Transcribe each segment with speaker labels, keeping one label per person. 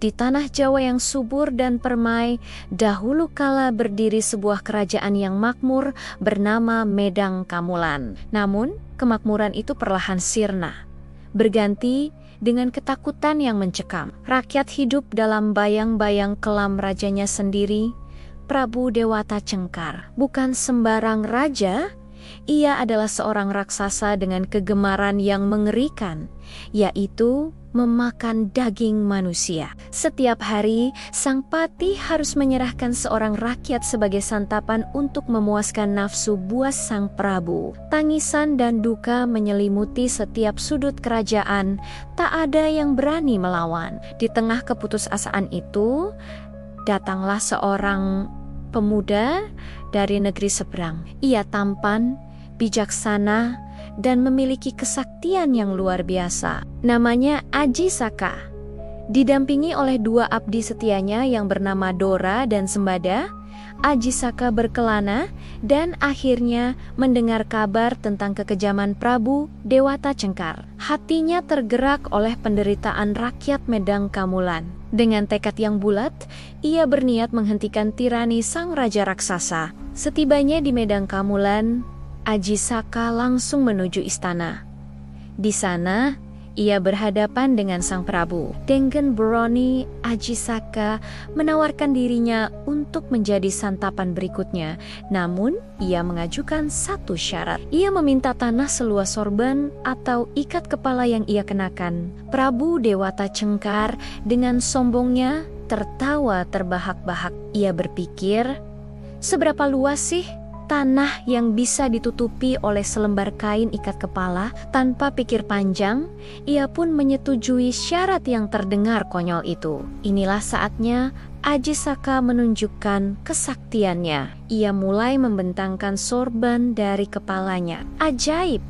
Speaker 1: Di tanah Jawa yang subur dan permai, dahulu kala berdiri sebuah kerajaan yang makmur bernama Medang Kamulan. Namun, kemakmuran itu perlahan sirna, berganti dengan ketakutan yang mencekam. Rakyat hidup dalam bayang-bayang kelam rajanya sendiri, Prabu Dewata Cengkar. Bukan sembarang raja, ia adalah seorang raksasa dengan kegemaran yang mengerikan, yaitu memakan daging manusia. Setiap hari, sang patih harus menyerahkan seorang rakyat sebagai santapan untuk memuaskan nafsu buas sang prabu. Tangisan dan duka menyelimuti setiap sudut kerajaan, tak ada yang berani melawan. Di tengah keputusasaan itu, datanglah seorang pemuda dari negeri seberang. Ia tampan, bijaksana, dan memiliki kesaktian yang luar biasa. Namanya Aji Saka. Didampingi oleh dua abdi setianya yang bernama Dora dan Sembada, Aji Saka berkelana dan akhirnya mendengar kabar tentang kekejaman Prabu Dewata Cengkar. Hatinya tergerak oleh penderitaan rakyat Medang Kamulan. Dengan tekad yang bulat, ia berniat menghentikan tirani sang raja raksasa. Setibanya di Medang Kamulan, Aji Saka langsung menuju istana. Di sana, ia berhadapan dengan sang prabu. Dengan berani, Aji Saka menawarkan dirinya untuk menjadi santapan berikutnya. Namun, ia mengajukan satu syarat. Ia meminta tanah seluas sorban atau ikat kepala yang ia kenakan. Prabu Dewata Cengkar dengan sombongnya tertawa terbahak-bahak. Ia berpikir, seberapa luas sih tanah yang bisa ditutupi oleh selembar kain ikat kepala? Tanpa pikir panjang, ia pun menyetujui syarat yang terdengar konyol itu. Inilah saatnya Aji Saka menunjukkan kesaktiannya. Ia mulai membentangkan sorban dari kepalanya. Ajaib!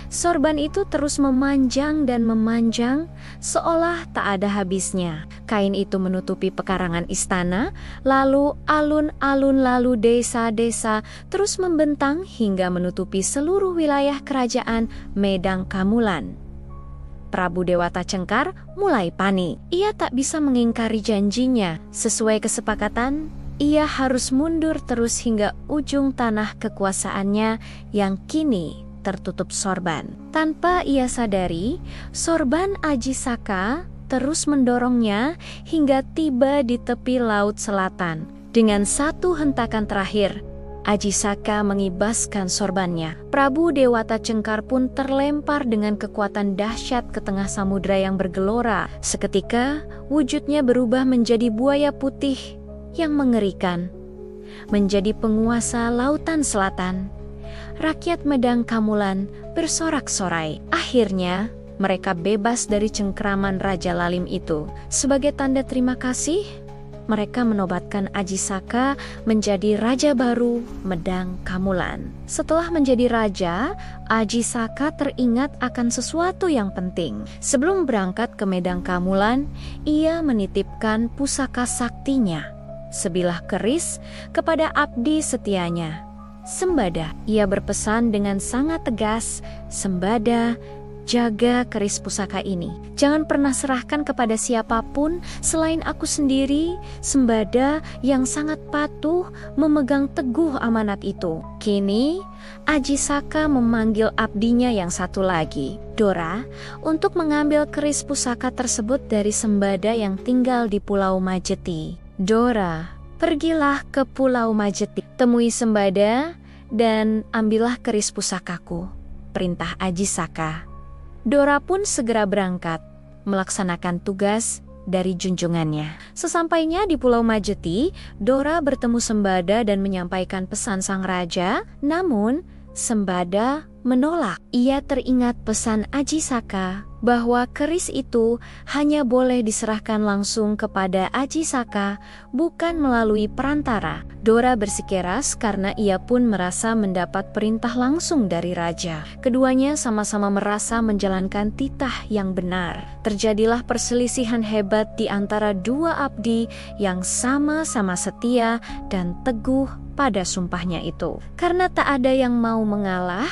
Speaker 1: Sorban itu terus memanjang dan memanjang, seolah tak ada habisnya. Kain itu menutupi pekarangan istana, lalu alun-alun, lalu desa-desa, terus membentang hingga menutupi seluruh wilayah kerajaan Medang Kamulan. Prabu Dewata Cengkar mulai panik. Ia tak bisa mengingkari janjinya. Sesuai kesepakatan, ia harus mundur terus hingga ujung tanah kekuasaannya yang kini tertutup sorban. Tanpa ia sadari, sorban Aji Saka terus mendorongnya hingga tiba di tepi laut selatan. Dengan satu hentakan terakhir, Aji Saka mengibaskan sorbannya. Prabu Dewata Cengkar pun terlempar dengan kekuatan dahsyat ke tengah samudera yang bergelora. Seketika, wujudnya berubah menjadi buaya putih yang mengerikan, menjadi penguasa lautan selatan. Rakyat Medang Kamulan bersorak-sorai. Akhirnya, mereka bebas dari cengkraman Raja Lalim itu. Sebagai tanda terima kasih, mereka menobatkan Aji Saka menjadi raja baru Medang Kamulan. Setelah menjadi raja, Aji Saka teringat akan sesuatu yang penting. Sebelum berangkat ke Medang Kamulan, ia menitipkan pusaka saktinya, sebilah keris, kepada abdi setianya, Sembada. Ia berpesan dengan sangat tegas, "Sembada, jaga keris pusaka ini. Jangan pernah serahkan kepada siapapun selain aku sendiri." Sembada yang sangat patuh memegang teguh amanat itu. Kini, Aji Saka memanggil abdinya yang satu lagi, Dora, untuk mengambil keris pusaka tersebut dari Sembada yang tinggal di Pulau Majeti. "Dora, pergilah ke Pulau Majeti, temui Sembada dan ambillah keris pusakaku," perintah Aji Saka. Dora pun segera berangkat, melaksanakan tugas dari junjungannya. Sesampainya di Pulau Majeti, Dora bertemu Sembada dan menyampaikan pesan sang raja, namun Sembada menolak. Ia teringat pesan Aji Saka bahwa keris itu hanya boleh diserahkan langsung kepada Aji Saka, bukan melalui perantara. Dora bersikeras karena ia pun merasa mendapat perintah langsung dari raja. Keduanya sama-sama merasa menjalankan titah yang benar. Terjadilah perselisihan hebat di antara dua abdi yang sama-sama setia dan teguh pada sumpahnya itu. Karena tak ada yang mau mengalah,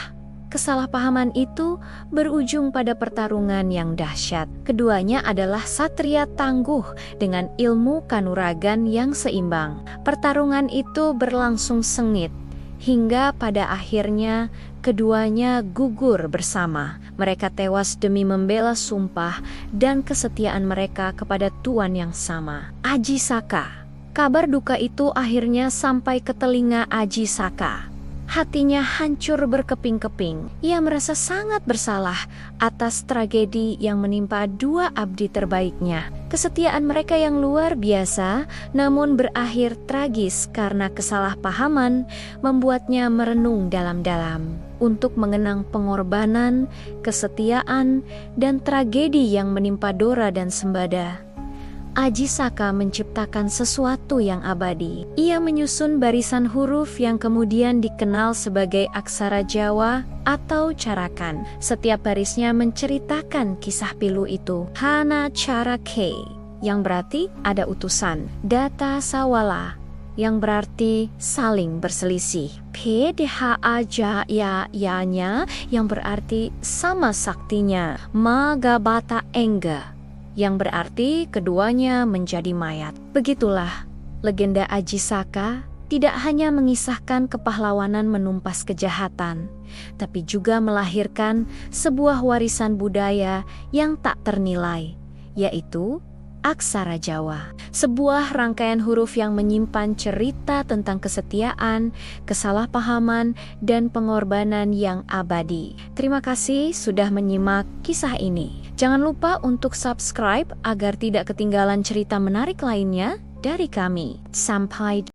Speaker 1: Kesalahpahaman itu berujung pada pertarungan yang dahsyat. Keduanya adalah satria tangguh dengan ilmu kanuragan yang seimbang. Pertarungan itu berlangsung sengit, hingga pada akhirnya keduanya gugur bersama. Mereka tewas demi membela sumpah dan kesetiaan mereka kepada Tuan yang sama, Aji Saka. Kabar duka itu akhirnya sampai ke telinga Aji Saka. Hatinya hancur berkeping-keping. Ia merasa sangat bersalah atas tragedi yang menimpa dua abdi terbaiknya. Kesetiaan mereka yang luar biasa namun berakhir tragis karena kesalahpahaman membuatnya merenung dalam-dalam untuk mengenang pengorbanan, kesetiaan, dan tragedi yang menimpa Dora dan Sembada. Aji Saka menciptakan sesuatu yang abadi. Ia menyusun barisan huruf yang kemudian dikenal sebagai aksara Jawa atau carakan. Setiap barisnya menceritakan kisah pilu itu. Hana cara K, yang berarti ada utusan. Data Sawala, yang berarti saling berselisih. PDHA ya-nya, yang berarti sama saktinya. Magabata Engga, yang berarti keduanya menjadi mayat. Begitulah, legenda Aji Saka tidak hanya mengisahkan kepahlawanan menumpas kejahatan, tapi juga melahirkan sebuah warisan budaya yang tak ternilai, yaitu aksara Jawa. Sebuah rangkaian huruf yang menyimpan cerita tentang kesetiaan, kesalahpahaman, dan pengorbanan yang abadi. Terima kasih sudah menyimak kisah ini. Jangan lupa untuk subscribe agar tidak ketinggalan cerita menarik lainnya dari kami. Sampai